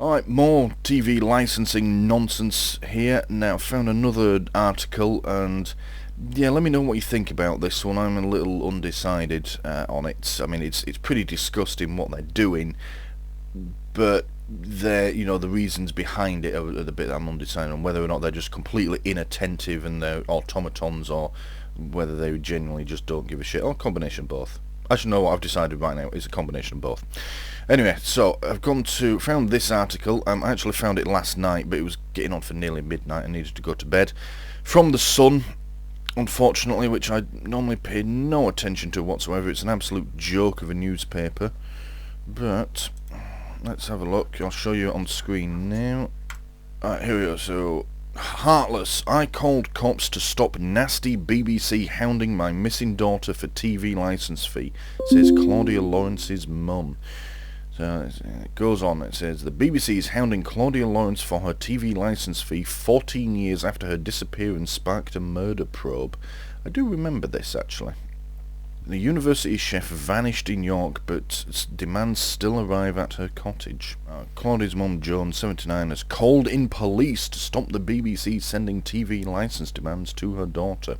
Alright, more TV licensing nonsense here. Now, found another article, and yeah, let me know what you think about this one. I'm a little undecided on it. I mean, it's pretty disgusting what they're doing, but the reasons behind it are the bit I'm undecided on, whether or not they're just completely inattentive and they're automatons, or whether they genuinely just don't give a shit, or a combination of both. I should know what I've decided right now. It's a combination of both. Anyway, so I've found this article. I actually found it last night, but it was getting on for nearly midnight. I needed to go to bed. From the Sun, unfortunately, which I normally pay no attention to whatsoever. It's an absolute joke of a newspaper. But let's have a look. I'll show you it on screen now. Alright, here we go. So, heartless. I called cops to stop nasty BBC hounding my missing daughter for TV licence fee, says Claudia Lawrence's mum. So it goes on. It says the BBC is hounding Claudia Lawrence for her TV licence fee 14 years after her disappearance sparked a murder probe. I do remember this, actually. The university chef vanished in York, but demands still arrive at her cottage. Claudia's mum, Joan, 79, has called in police to stop the BBC sending TV licence demands to her daughter.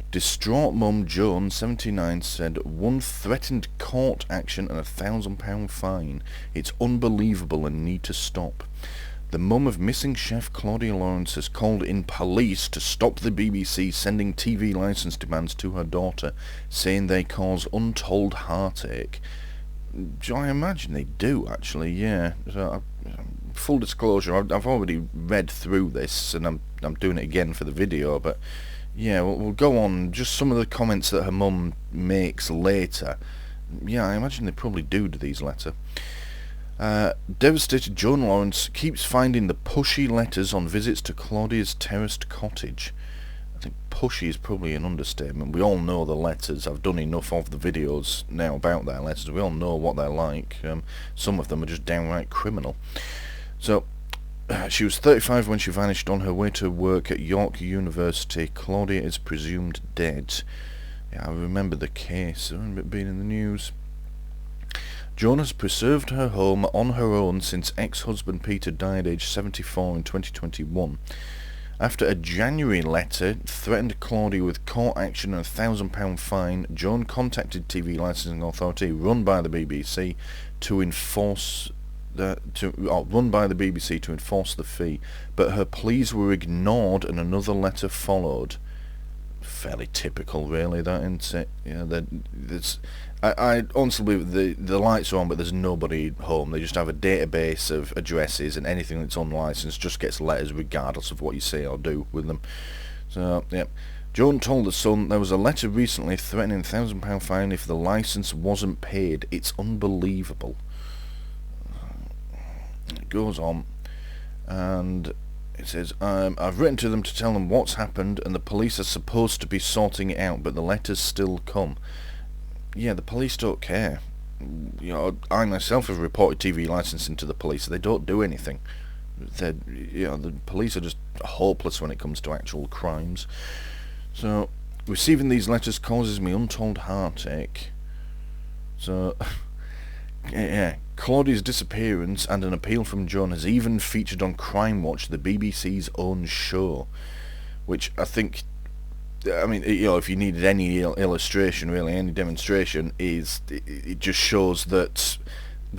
Distraught mum Joan, 79, said one threatened court action and £1,000 fine. It's unbelievable and need to stop. The mum of missing chef Claudia Lawrence has called in police to stop the BBC sending TV licence demands to her daughter, saying they cause untold heartache. I imagine they do, actually, yeah. So, full disclosure, I've already read through this, and I'm doing it again for the video, but yeah, we'll go on. Just some of the comments that her mum makes later. Yeah, I imagine they probably do to these letters. Devastated Joan Lawrence keeps finding the pushy letters on visits to Claudia's terraced cottage. I think pushy is probably an understatement. We all know the letters. I've done enough of the videos now about their letters. We all know what they're like. Some of them are just downright criminal. So, she was 35 when she vanished on her way to work at York University. Claudia is presumed dead. Yeah, I remember the case. I remember it being in the news. Joan has preserved her home on her own since ex-husband Peter died aged 74 in 2021. After a January letter threatened Claudia with court action and £1,000 fine, Joan contacted TV Licensing Authority run by the BBC to enforce the fee, but her pleas were ignored and another letter followed. Fairly typical, really, that, isn't it? Yeah, I honestly believe the lights are on, but there's nobody home. They just have a database of addresses, and anything that's unlicensed just gets letters regardless of what you say or do with them. So, yeah. Joan told the Sun there was a letter recently threatening a £1,000 fine if the licence wasn't paid. It's unbelievable. It goes on, and it says, I've written to them to tell them what's happened, and the police are supposed to be sorting it out, but the letters still come. Yeah, the police don't care. I myself have reported TV licensing to the police. They don't do anything. The police are just hopeless when it comes to actual crimes. So, receiving these letters causes me untold heartache. So, yeah, Claudia's disappearance and an appeal from Joan has even featured on Crime Watch, the BBC's own show, which I think, I mean, if you needed any illustration, really, any demonstration, it just shows that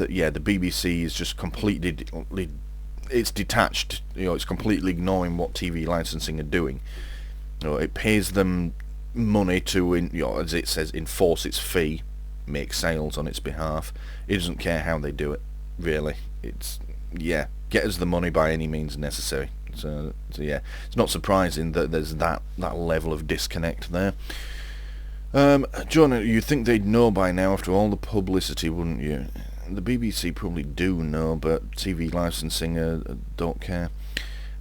yeah, the BBC is just completely, it's detached, it's completely ignoring what TV licensing are doing. It pays them money to, as it says, enforce its fee, make sales on its behalf. It doesn't care how they do it, really. It's, yeah, get us the money by any means necessary. So yeah, it's not surprising that there's that level of disconnect there. John, you'd think they'd know by now after all the publicity, wouldn't you? The BBC probably do know, but TV licensing don't care.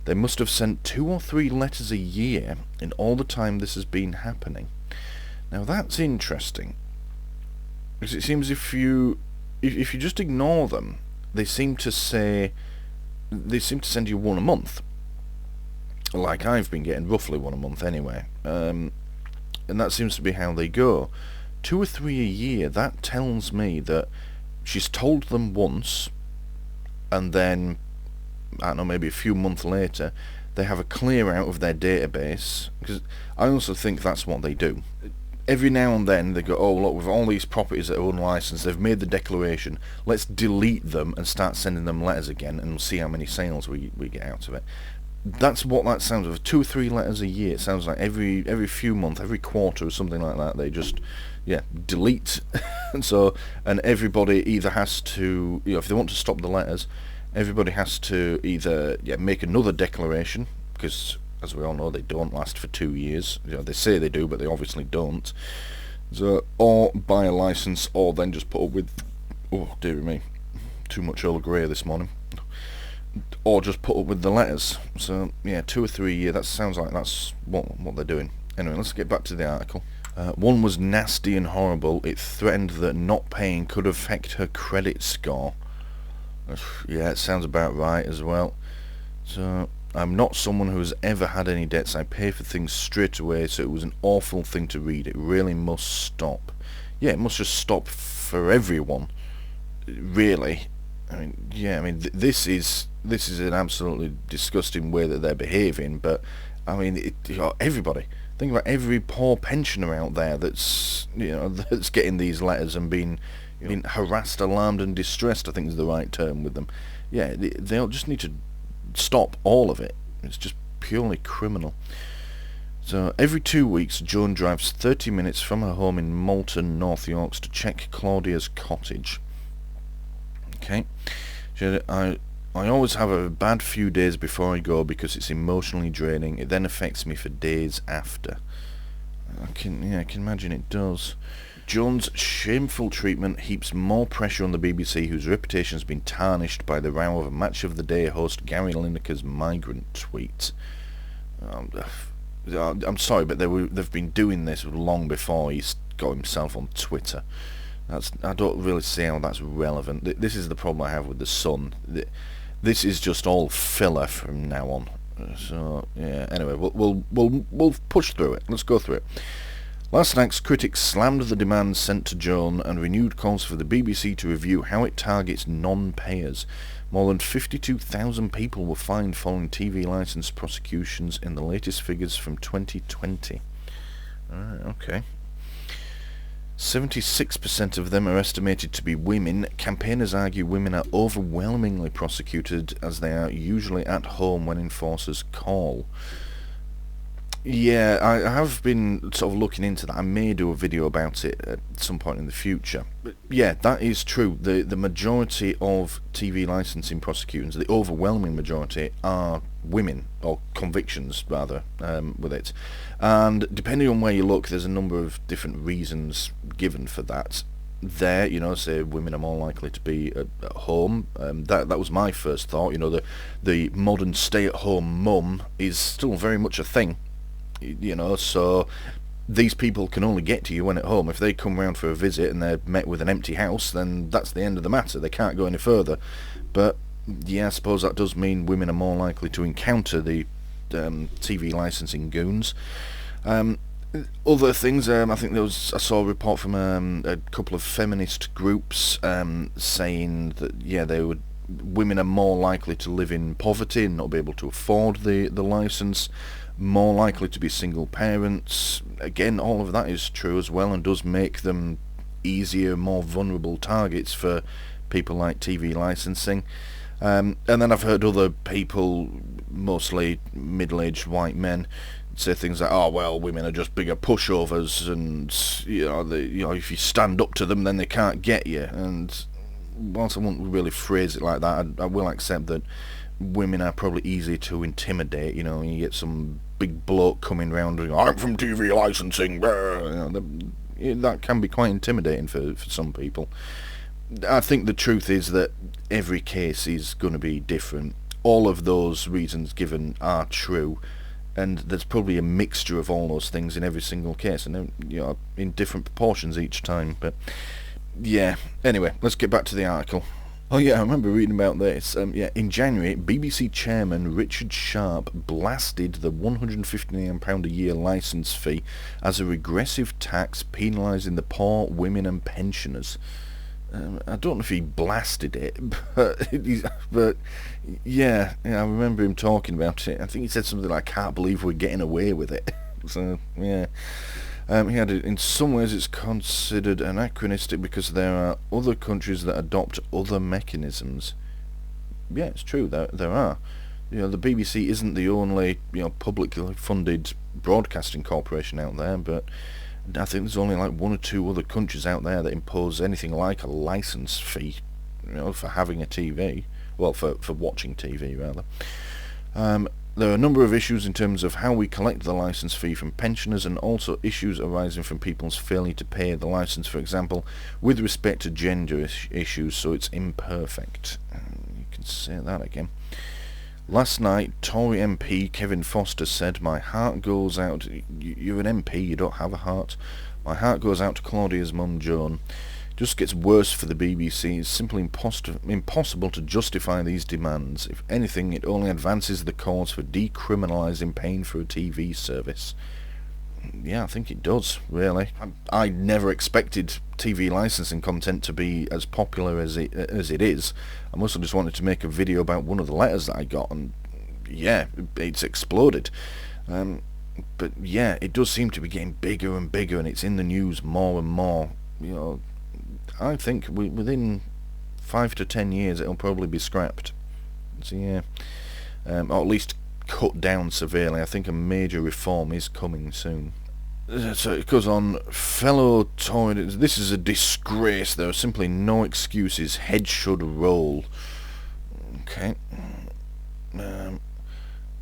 They must have sent 2 or 3 letters a year in all the time this has been happening. Now that's interesting, because it seems if you just ignore them, they seem to send you one a month. Like I've been getting roughly one a month anyway, and that seems to be how they go. 2 or 3 a year, that tells me that she's told them once, and then, I don't know, maybe a few months later, they have a clear out of their database, because I also think that's what they do. Every now and then they go, oh look, with all these properties that are unlicensed, they've made the declaration, let's delete them and start sending them letters again, and we'll see how many sales we get out of it. That's what that sounds like. 2 or 3 letters a year. It sounds like every few months, every quarter or something like that, they just delete. and everybody either has to, if they want to stop the letters, everybody has to either make another declaration, because as we all know, they don't last for 2 years. They say they do, but they obviously don't. So, or buy a license, or then just put up with, oh dear me, too much Earl Grey this morning, or just put up with the letters. So 2 or 3 a year, that sounds like that's what they're doing. Anyway, let's get back to the article. One was nasty and horrible. It threatened that not paying could affect her credit score. Yeah, it sounds about right as well. So, I'm not someone who has ever had any debts. I pay for things straight away, so it was an awful thing to read. It really must stop. Yeah, it must just stop for everyone, really. This is an absolutely disgusting way that they're behaving, but I mean, everybody. Think about every poor pensioner out there that's that's getting these letters and being harassed, alarmed, and distressed, I think is the right term with them. Yeah, they'll just need to stop all of it. It's just purely criminal. So every 2 weeks, Joan drives 30 minutes from her home in Malton, North Yorks, to check Claudia's cottage. Okay. I always have a bad few days before I go because it's emotionally draining. It then affects me for days after. I can imagine it does. Joan's shameful treatment heaps more pressure on the BBC, whose reputation has been tarnished by the row of a Match of the Day host Gary Lineker's migrant tweet. I'm sorry, but they've been doing this long before he's got himself on Twitter. I don't really see how that's relevant. This is the problem I have with The Sun. This is just all filler from now on. So yeah. Anyway, we'll push through it. Let's go through it. Last night's critics slammed the demands sent to Joan and renewed calls for the BBC to review how it targets non-payers. More than 52,000 people were fined following TV licence prosecutions in the latest figures from 2020. Alright, okay. 76% of them are estimated to be women. Campaigners argue women are overwhelmingly prosecuted as they are usually at home when enforcers call. Yeah, I have been sort of looking into that. I may do a video about it at some point in the future. But yeah, that is true. The majority of TV licensing prosecutions, the overwhelming majority, are women, or convictions rather, with it. And depending on where you look, there's a number of different reasons given for that. There, say women are more likely to be at home. That was my first thought. The modern stay-at-home mum is still very much a thing. So these people can only get to you when at home. If they come round for a visit and they're met with an empty house, then that's the end of the matter. They can't go any further. But yeah, I suppose that does mean women are more likely to encounter the TV licensing goons. Other things, I think I saw a report from a couple of feminist groups saying that women are more likely to live in poverty and not be able to afford the license, more likely to be single parents. Again, all of that is true as well, and does make them easier, more vulnerable targets for people like TV licensing. And then I've heard other people, mostly middle-aged white men, say things like, "Oh well, women are just bigger pushovers, and if you stand up to them, then they can't get you." And whilst I won't really phrase it like that, I will accept that women are probably easy to intimidate. You get some big bloke coming round and "I'm from TV licensing," that can be quite intimidating for some people. I think the truth is that every case is going to be different. All of those reasons given are true, and there's probably a mixture of all those things in every single case, and in different proportions each time. But yeah, anyway, let's get back to the article. Oh yeah, I remember reading about this. In January, BBC chairman Richard Sharp blasted the £159 a year licence fee as a regressive tax penalising the poor, women and pensioners. I don't know if he blasted it, but yeah, I remember him talking about it. I think he said something like, "I can't believe we're getting away with it." So yeah, he had it. In some ways, it's considered anachronistic because there are other countries that adopt other mechanisms. Yeah, it's true. There are. The BBC isn't the only publicly funded broadcasting corporation out there, but I think there's only like one or two other countries out there that impose anything like a license fee, for having a TV. Well, for watching TV rather. There are a number of issues in terms of how we collect the license fee from pensioners, and also issues arising from people's failure to pay the license, for example, with respect to gender issues, so it's imperfect. You can say that again. Last night, Tory MP Kevin Foster said, "My heart goes out..." You're an MP, you don't have a heart. "My heart goes out to Claudia's mum, Joan. Just gets worse for the BBC. It's simply impossible to justify these demands. If anything, it only advances the cause for decriminalising paying for a TV service." Yeah, I think it does, really. I never expected TV licensing content to be as popular as it is. I must have just wanted to make a video about one of the letters that I got, and yeah, it's exploded. But yeah, it does seem to be getting bigger and bigger, and it's in the news more and more. I think within 5 to 10 years it'll probably be scrapped. So yeah, or at least cut down severely. I think a major reform is coming soon. So it goes on, fellow Tory, "This is a disgrace. There are simply no excuses. Heads should roll." Okay.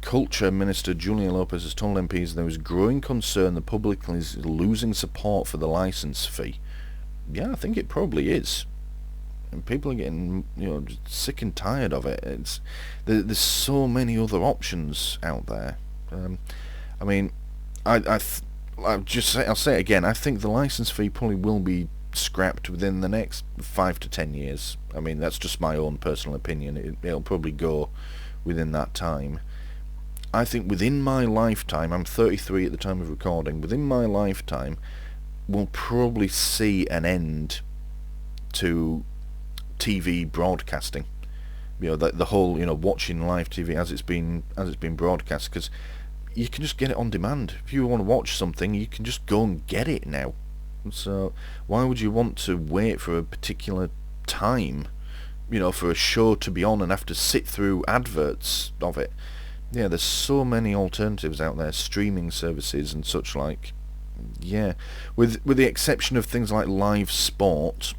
Culture Minister Julia Lopez has told MPs there is growing concern the public is losing support for the licence fee. Yeah, I think it probably is. And people are getting, sick and tired of it. There's so many other options out there. I mean, I'll say it again. I think the license fee probably will be scrapped within the next 5 to 10 years. I mean, that's just my own personal opinion. It'll probably go within that time. I think within my lifetime, I'm 33 at the time of recording, within my lifetime, we'll probably see an end to TV broadcasting. The whole watching live TV as it's been broadcast, because you can just get it on demand. If you want to watch something, you can just go and get it now. So why would you want to wait for a particular time, for a show to be on and have to sit through adverts of it? Yeah, there's so many alternatives out there, streaming services and such like. Yeah, with the exception of things like live sport,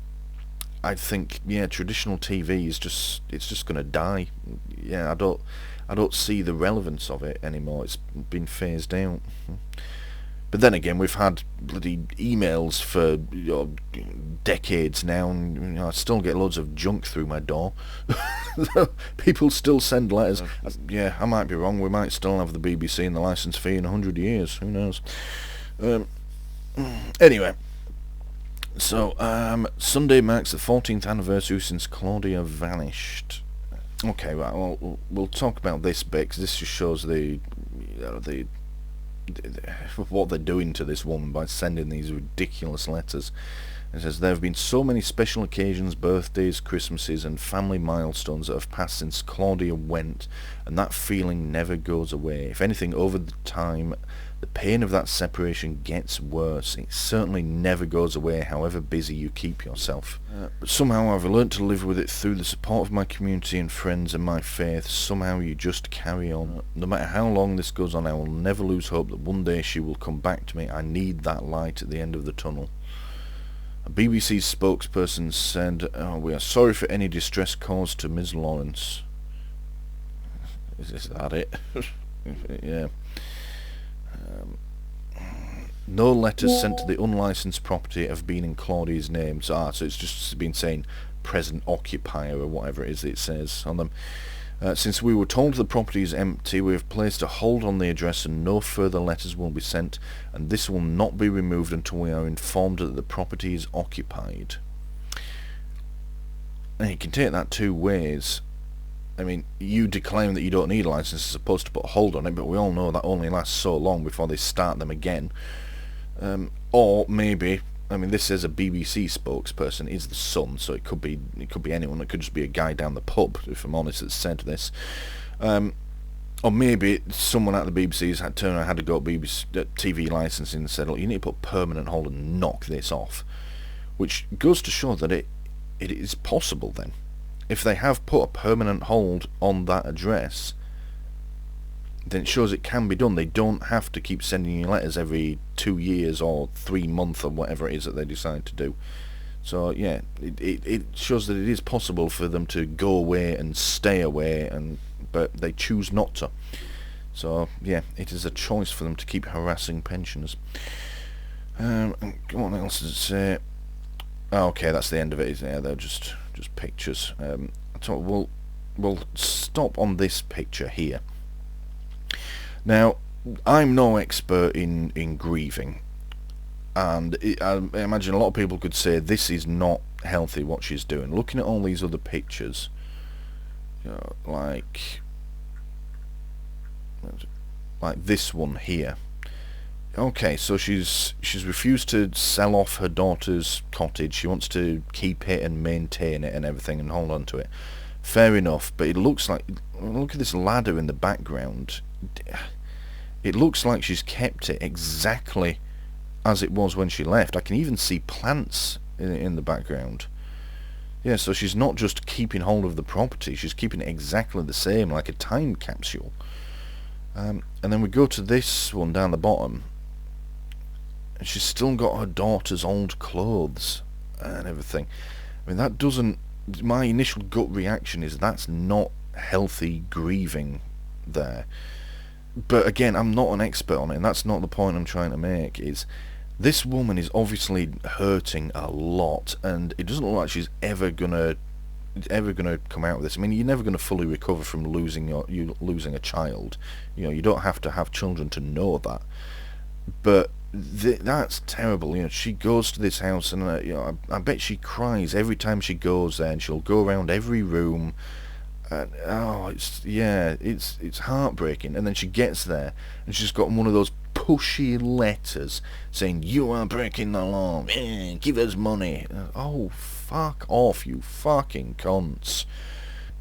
I think traditional TV is just going to die. Yeah, I don't see the relevance of it anymore. It's been phased out. But then again, we've had bloody emails for decades now, and I still get loads of junk through my door. People still send letters. Yeah, I might be wrong. We might still have the BBC and the licence fee in 100 years. Who knows? Anyway. So, Sunday marks the 14th anniversary since Claudia vanished. Okay, right, well, we'll talk about this bit, because this just shows what they're doing to this woman by sending these ridiculous letters. It says, "There have been so many special occasions, birthdays, Christmases and family milestones that have passed since Claudia went, and that feeling never goes away. If anything, over the time, the pain of that separation gets worse. It certainly never goes away, however busy you keep yourself. But somehow I've learnt to live with it through the support of my community and friends and my faith. Somehow you just carry on. No matter how long this goes on, I will never lose hope that one day she will come back to me. I need that light at the end of the tunnel." A BBC spokesperson said, "We are sorry for any distress caused to Ms. Lawrence." Is that it? Yeah. No letters sent to the unlicensed property have been in Claudia's name. So it's just been saying present occupier or whatever it is that it says on them. Since we were told the property is empty, we have placed a hold on the address and no further letters will be sent, and this will not be removed until we are informed that the property is occupied. And you can take that two ways. I mean, you declaring that you don't need a license is supposed to put a hold on it, but we all know that only lasts so long before they start them again. Or maybe I mean, this says a BBC spokesperson. Is the Sun, so it could be anyone. It could just be a guy down the pub, if I'm honest, that said this. Or maybe someone at the BBC had turned around, had to go to BBC TV licensing and said, look, you need to put permanent hold and knock this off. Which goes to show that it is possible then. If they have put a permanent hold on that address, then it shows it can be done. They don't have to keep sending you letters every 2 years or 3 months or whatever it is that they decide to do. So yeah, it shows that it is possible for them to go away and stay away, but they choose not to. So yeah, it is a choice for them to keep harassing pensioners. What else does it say? Oh, okay, that's the end of it. Yeah, they're just pictures. I thought we'll stop on this picture here. Now, I'm no expert in grieving, and I imagine a lot of people could say this is not healthy what she's doing. Looking at all these other pictures, you know, like this one here. Okay, so she's refused to sell off her daughter's cottage. She wants to keep it and maintain it and everything and hold on to it. Fair enough, but it looks like, look at this ladder in the background. It looks like she's kept it exactly as it was when she left. I can even see plants in the background. Yeah, so she's not just keeping hold of the property, she's keeping it exactly the same, like a time capsule. And then we go to this one down the bottom, and she's still got her daughter's old clothes and everything. I mean, that doesn't... My initial gut reaction is that's not healthy grieving there. But again, I'm not an expert on it, and that's not the point I'm trying to make. Is this woman is obviously hurting a lot, and it doesn't look like she's ever gonna come out of this. I mean, you're never gonna fully recover from losing a child. You know, you don't have to have children to know that. But that's terrible. You know, she goes to this house, and you know, I bet she cries every time she goes there, and she'll go around every room. Oh, it's heartbreaking. And then she gets there, and she's got one of those pushy letters saying, "You are breaking the law. Give us money." Oh, fuck off, you fucking cunts.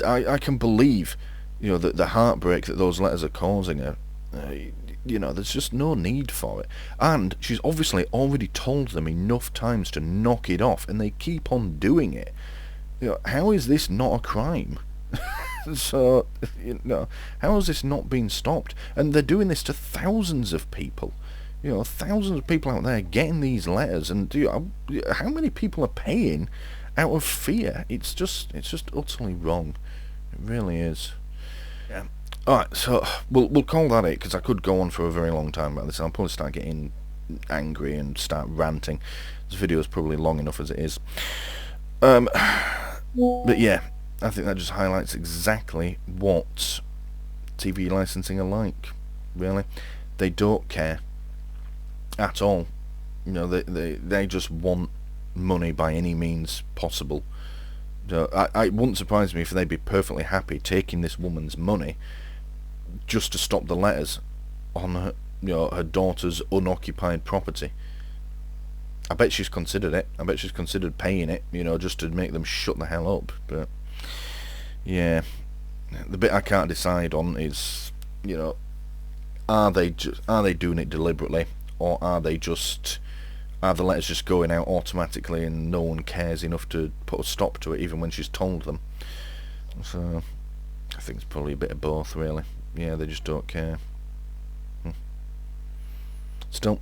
I can believe, you know, the heartbreak that those letters are causing her. You know, there's just no need for it. And she's obviously already told them enough times to knock it off, and they keep on doing it. You know, how is this not a crime? So, you know, how has this not been stopped? And they're doing this to thousands of people. You know, thousands of people out there getting these letters, and how many people are paying out of fear? It's just utterly wrong. It really is. Yeah. Alright, so we'll call that it, because I could go on for a very long time about this. I'll probably start getting angry and start ranting. This video is probably long enough as it is. But yeah, I think that just highlights exactly what TV licensing are like. Really, they don't care at all. You know, they just want money by any means possible. So it wouldn't surprise me if they'd be perfectly happy taking this woman's money just to stop the letters on her, you know, her daughter's unoccupied property. I bet she's considered it. I bet she's considered paying it, you know, just to make them shut the hell up. But yeah, the bit I can't decide on is, you know, are they doing it deliberately, or are the letters just going out automatically and no one cares enough to put a stop to it even when she's told them? So I think it's probably a bit of both, really. Yeah, they just don't care. Still,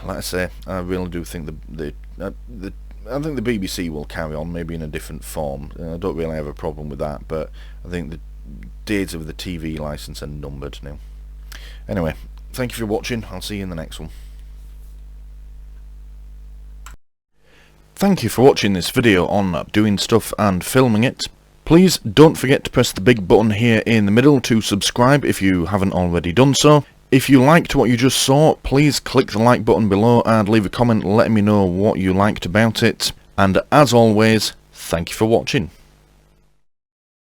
like I say, I really do think I think the BBC will carry on, maybe in a different form. I don't really have a problem with that, but I think the days of the TV licence are numbered now. Anyway, thank you for watching. I'll see you in the next one. Thank you for watching this video on doing stuff and filming it. Please don't forget to press the big button here in the middle to subscribe if you haven't already done so. If you liked what you just saw, please click the like button below and leave a comment letting me know what you liked about it. And as always, thank you for watching.